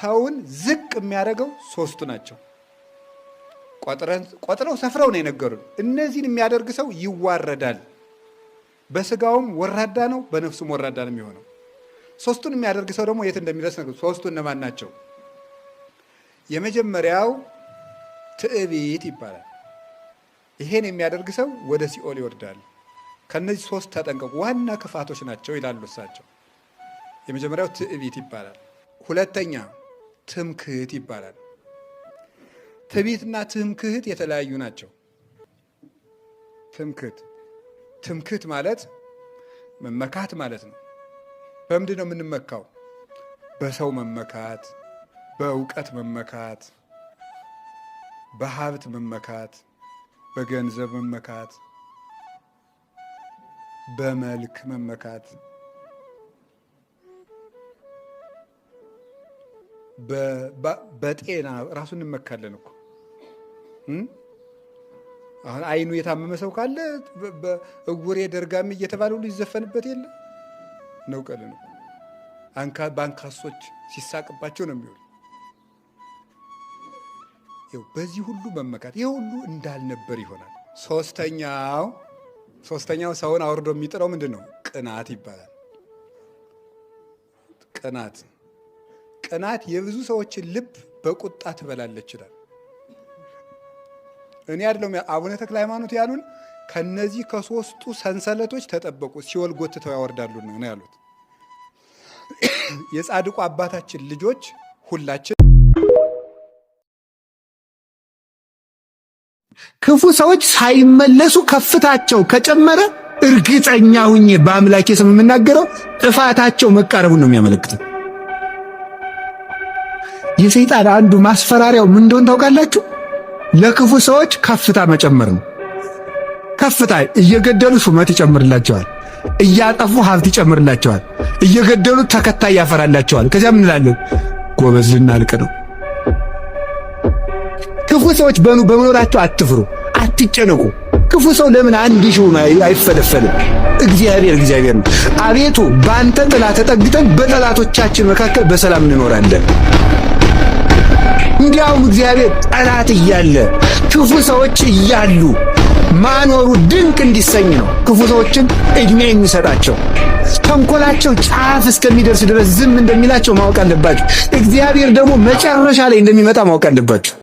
ሰውን ዝቅ የሚያደርገው ሶስቱ ናቸው። ቆጥረው ሰፍረው ነው የነገሩን። እነዚህን የሚያደርግ ሰው ይዋረዳል። በስጋውም ወራዳ ነው፣ በነፍሱም ወራዳ ነው የሚሆነው። ሶስቱን የሚያደርግ ሰው ደግሞ የት እንደሚደርስ ነው። ሶስቱ እነማን ናቸው? የመጀመሪያው ትዕቢት ይባላል። ይሄን የሚያደርግ ሰው ወደ ሲኦል ይወርዳል። ከነዚህ ሶስት ተጠንቀቁ፣ ዋና ክፋቶች ናቸው ይላሉ እሳቸው። የመጀመሪያው ትዕቢት ይባላል። ሁለተኛ ትምክህት ይባላል። ትዕቢትና ትምክህት የተለያዩ ናቸው። ትምክህት ማለት መመካት ማለት ነው። በምንድን ነው የምንመካው? በሰው መመካት፣ በእውቀት መመካት፣ በሀብት መመካት፣ በገንዘብ መመካት፣ በመልክ መመካት፣ በጤና ራሱ እንመካለን እኮ። አሁን አይኑ የታመመ ሰው ካለ እውሬ ደርጋሚ እየተባለ ሁሉ ይዘፈንበት የለ ነው። ቀል ነው በአንካሶች ሲሳቅባቸው ነው የሚውል። በዚህ ሁሉ መመካት፣ ይህ ሁሉ እንዳልነበር ይሆናል። ሶስተኛው ሰውን አውርዶ የሚጥለው ምንድን ነው? ቅናት ይባላል። ቅናት የብዙ ሰዎችን ልብ በቁጣ ትበላለች ይላል። እኔ አይደለም አቡነ ተክለ ሃይማኖት ያሉን፣ ከነዚህ ከሶስቱ ሰንሰለቶች ተጠበቁ፣ ሲኦል ጎትተው ያወርዳሉ ነው ያሉት። የጻድቁ አባታችን ልጆች ሁላችን ክፉ ሰዎች ሳይመለሱ ከፍታቸው ከጨመረ እርግጠኛ ሁኜ በአምላኬ ስም የምናገረው ጥፋታቸው መቃረቡን ነው የሚያመለክተው። የሰይጣን አንዱ ማስፈራሪያው ምን እንደሆነ ታውቃላችሁ? ለክፉ ሰዎች ከፍታ መጨመር ነው። ከፍታ እየገደሉ ሹመት ይጨምርላቸዋል፣ እያጠፉ ሀብት ይጨምርላቸዋል፣ እየገደሉ ተከታይ ያፈራላቸዋል። ከዚያ ምን እንላለን? ጎበዝ ልናልቅ ነው። ክፉ ሰዎች በመኖራቸው አትፍሩ፣ አትጨነቁ። ክፉ ሰው ለምን አንድ ሺው አይፈለፈልም? እግዚአብሔር ነው። አቤቱ በአንተ ጥላ ተጠግተን በጠላቶቻችን መካከል በሰላም እንኖራለን። እንዲያውም እግዚአብሔር ጠላት እያለ ክፉ ሰዎች እያሉ ማኖሩ ድንቅ እንዲሰኝ ነው ክፉ ሰዎችን እድሜ የሚሰጣቸው። ተንኮላቸው ጫፍ እስከሚደርስ ድረስ ዝም እንደሚላቸው ማወቅ አለባችሁ። እግዚአብሔር ደግሞ መጨረሻ ላይ እንደሚመጣ ማወቅ አለባችሁ።